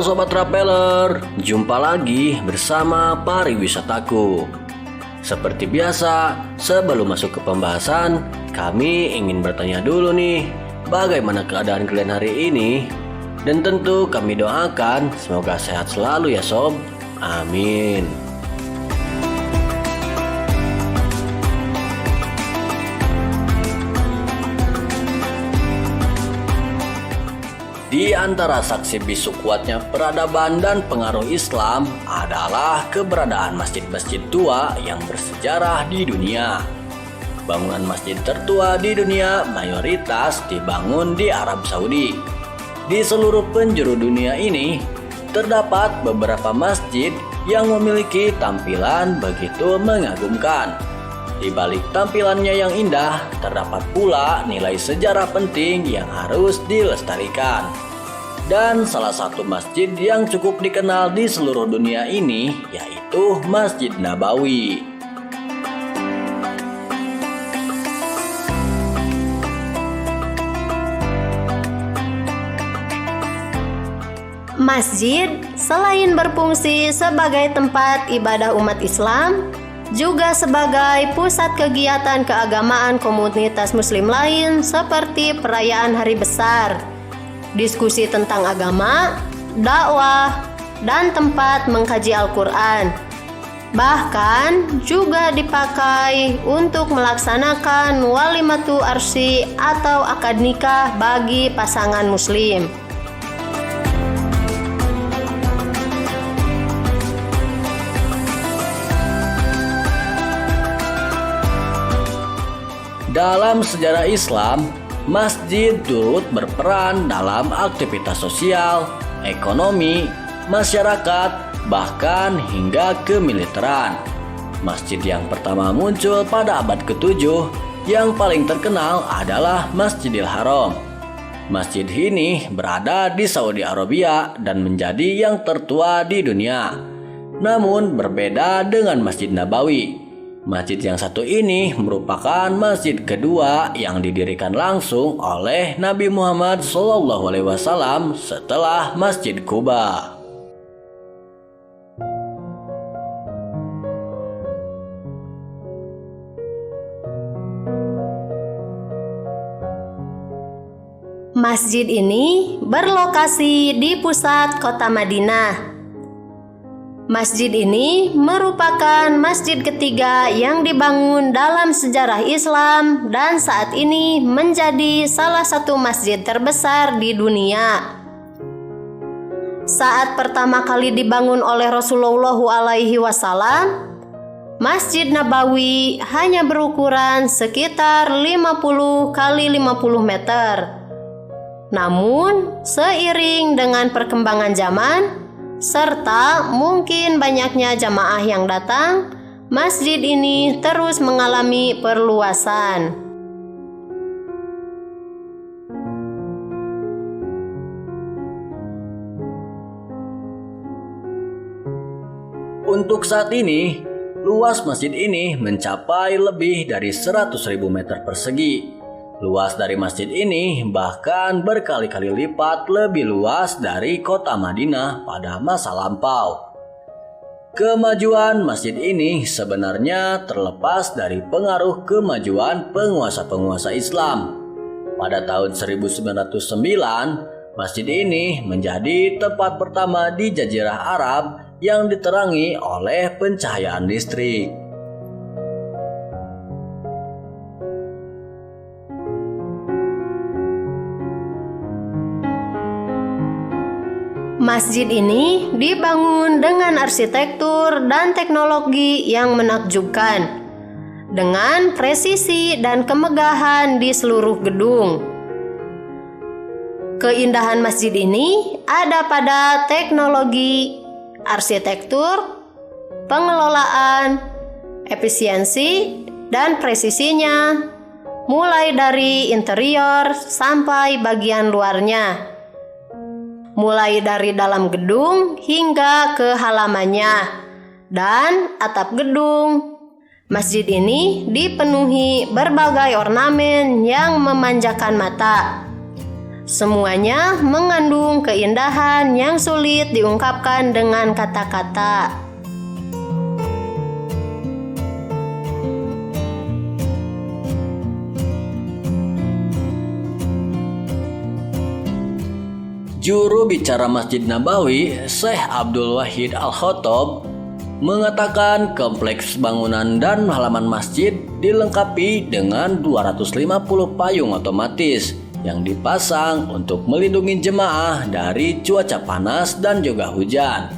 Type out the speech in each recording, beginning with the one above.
Sobat Traveler, jumpa lagi bersama Pariwisataku. Seperti biasa, sebelum masuk ke pembahasan, kami ingin bertanya dulu nih, bagaimana keadaan kalian hari ini? Dan tentu kami doakan semoga sehat selalu ya sob. Amin. Di antara saksi bisu kuatnya peradaban dan pengaruh Islam adalah keberadaan masjid-masjid tua yang bersejarah di dunia. Bangunan masjid tertua di dunia mayoritas dibangun di Arab Saudi. Di seluruh penjuru dunia ini, terdapat beberapa masjid yang memiliki tampilan begitu mengagumkan. Di balik tampilannya yang indah, terdapat pula nilai sejarah penting yang harus dilestarikan. Dan salah satu masjid yang cukup dikenal di seluruh dunia ini yaitu Masjid Nabawi. Masjid selain berfungsi sebagai tempat ibadah umat Islam, juga sebagai pusat kegiatan keagamaan komunitas muslim lain seperti perayaan hari besar, diskusi tentang agama, dakwah, dan tempat mengkaji Al-Quran. Bahkan juga dipakai untuk melaksanakan walimatu arsi atau akad nikah bagi pasangan muslim. Dalam sejarah Islam, masjid turut berperan dalam aktivitas sosial, ekonomi, masyarakat, bahkan hingga kemiliteran. Masjid yang pertama muncul pada abad ke-7 yang paling terkenal adalah Masjidil Haram. Masjid ini berada di Saudi Arabia dan menjadi yang tertua di dunia. Namun berbeda dengan Masjid Nabawi. Masjid yang satu ini merupakan masjid kedua yang didirikan langsung oleh Nabi Muhammad SAW setelah Masjid Quba. Masjid ini berlokasi di pusat kota Madinah. Masjid ini merupakan masjid ketiga yang dibangun dalam sejarah Islam dan saat ini menjadi salah satu masjid terbesar di dunia. Saat pertama kali dibangun oleh Rasulullah SAW, Masjid Nabawi hanya berukuran sekitar 50 kali 50 meter. Namun, seiring dengan perkembangan zaman, serta mungkin banyaknya jamaah yang datang, masjid ini terus mengalami perluasan. Untuk saat ini, luas masjid ini mencapai lebih dari 100.000 meter persegi. Luas dari masjid ini bahkan berkali-kali lipat lebih luas dari kota Madinah pada masa lampau. Kemajuan masjid ini sebenarnya terlepas dari pengaruh kemajuan penguasa-penguasa Islam. Pada tahun 1909, masjid ini menjadi tempat pertama di Jazirah Arab yang diterangi oleh pencahayaan listrik. Masjid ini dibangun dengan arsitektur dan teknologi yang menakjubkan, dengan presisi dan kemegahan di seluruh gedung. Keindahan masjid ini ada pada teknologi, arsitektur, pengelolaan, efisiensi, dan presisinya, mulai dari interior sampai bagian luarnya. Mulai dari dalam gedung hingga ke halamannya dan atap gedung. Masjid ini dipenuhi berbagai ornamen yang memanjakan mata. Semuanya mengandung keindahan yang sulit diungkapkan dengan kata-kata. Juru bicara Masjid Nabawi, Syekh Abdul Wahid Al-Khattab, mengatakan kompleks bangunan dan halaman masjid dilengkapi dengan 250 payung otomatis yang dipasang untuk melindungi jemaah dari cuaca panas dan juga hujan.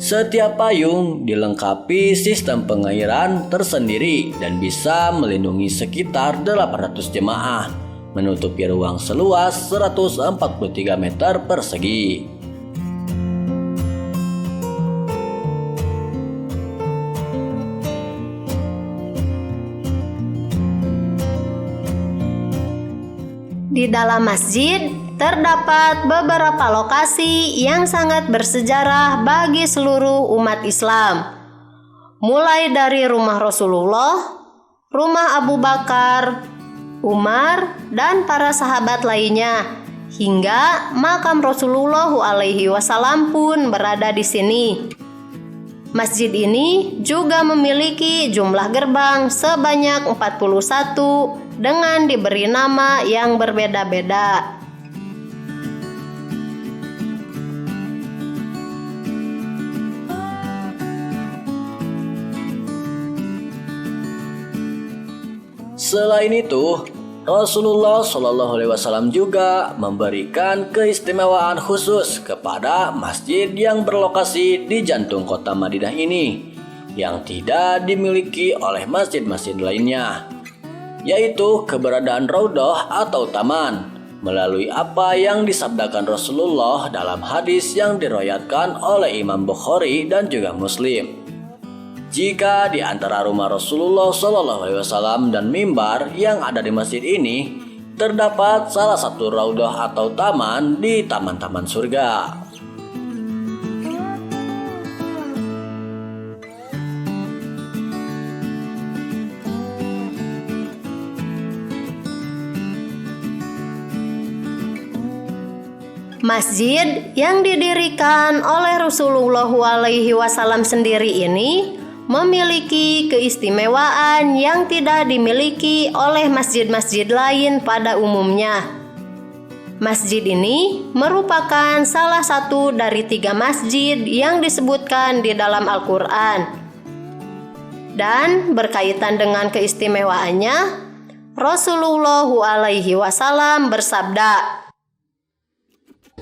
Setiap payung dilengkapi sistem pengairan tersendiri dan bisa melindungi sekitar 800 jemaah, menutupi ruang seluas 143 meter persegi. Di dalam masjid terdapat beberapa lokasi yang sangat bersejarah bagi seluruh umat Islam. Mulai dari rumah Rasulullah, rumah Abu Bakar, Umar, dan para sahabat lainnya, hingga makam Rasulullah SAW pun berada di sini. Masjid ini juga memiliki jumlah gerbang sebanyak 41 dengan diberi nama yang berbeda-beda. Selain itu, Rasulullah SAW juga memberikan keistimewaan khusus kepada masjid yang berlokasi di jantung kota Madinah ini, yang tidak dimiliki oleh masjid-masjid lainnya, yaitu keberadaan raudhah atau taman, melalui apa yang disabdakan Rasulullah dalam hadis yang diriwayatkan oleh Imam Bukhari dan juga Muslim. Jika di antara rumah Rasulullah SAW dan mimbar yang ada di masjid ini terdapat salah satu raudhah atau taman di taman-taman surga. Masjid yang didirikan oleh Rasulullah SAW sendiri ini memiliki keistimewaan yang tidak dimiliki oleh masjid-masjid lain pada umumnya. Masjid ini merupakan salah satu dari 3 masjid yang disebutkan di dalam Al-Quran. Dan berkaitan dengan keistimewaannya, Rasulullah SAW bersabda,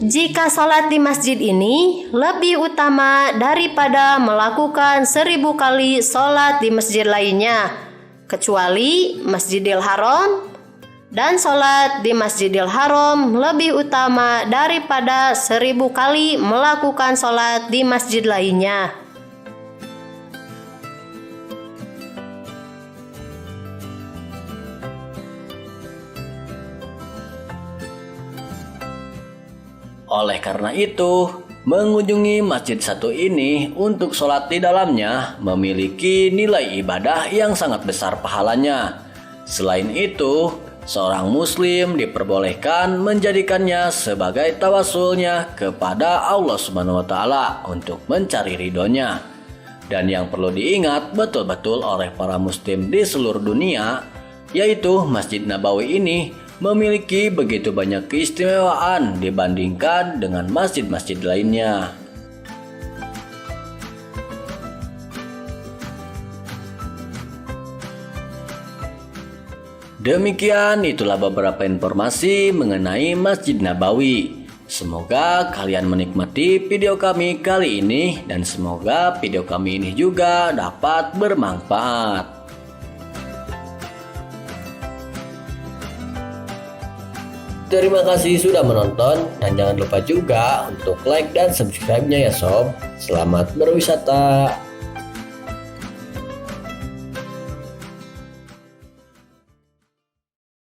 "Jika sholat di masjid ini lebih utama daripada melakukan 1000 kali sholat di masjid lainnya, kecuali Masjidil Haram, dan sholat di Masjidil Haram lebih utama daripada 1000 kali melakukan sholat di masjid lainnya." Oleh karena itu, mengunjungi masjid satu ini untuk sholat di dalamnya memiliki nilai ibadah yang sangat besar pahalanya. Selain itu, seorang muslim diperbolehkan menjadikannya sebagai tawasulnya kepada Allah Subhanahu wa Ta'ala untuk mencari ridhonya. Dan yang perlu diingat betul-betul oleh para muslim di seluruh dunia, yaitu Masjid Nabawi ini memiliki begitu banyak keistimewaan dibandingkan dengan masjid-masjid lainnya. Demikian itulah beberapa informasi mengenai Masjid Nabawi. Semoga kalian menikmati video kami kali ini dan semoga video kami ini juga dapat bermanfaat. Terima kasih sudah menonton dan jangan lupa juga untuk like dan subscribe-nya ya sob. Selamat berwisata.